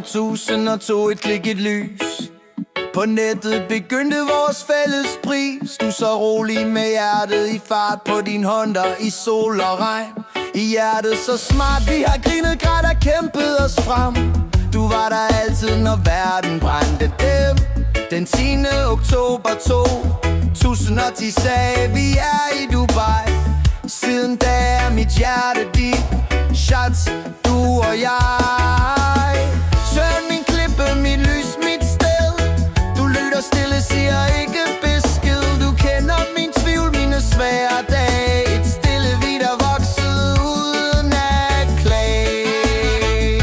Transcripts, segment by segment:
2002 et klik, et lys. På nettet begyndte vores fælles pris. Du så rolig med hjertet i fart på din Honda i sol og regn. I hjertet så smart, vi har grinet, grædt og kæmpet os frem. Du var der altid, når verden brændte dem. Den 10. oktober 2010 sagde vi er i Dubai. Siden da er mit hjerte dit. Shots, du og jeg. Søren, min klippe, mit lys, mit sted. Du lytter stille, siger ikke besked. Du kender min tvivl, mine svære dage. Et stille vid er vokset uden at klage.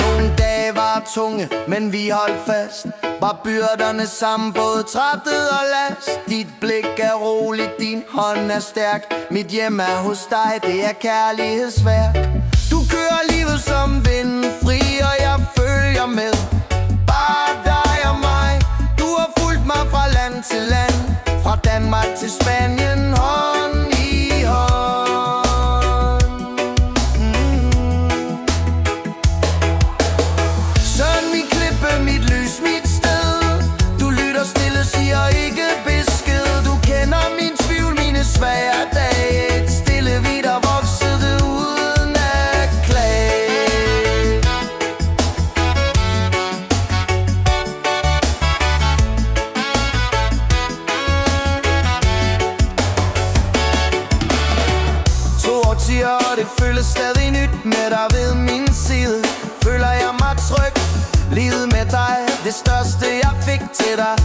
Nogle dage var tunge, men vi holdt fast. Var byrderne sammen, både trættet og last. Dit blik er roligt, din hånd er stærk. Mit hjem er hos dig, det er kærlighedsværk. Du kører livet som vinden fri, og jeg følger med. Bare dig og mig. Du har fulgt mig fra land til land. Fra Danmark til Spanien, hånd i hånd. Sådan min klippe, mit lys, mit siger ikke besked. Du kender min tvivl, mine svære dage. Et stille vid der voksede uden at klage. To årtier, og det føles stadig nyt med dig ved min side. Føler jeg mig tryg. Livet med dig, det største jeg fik til dig.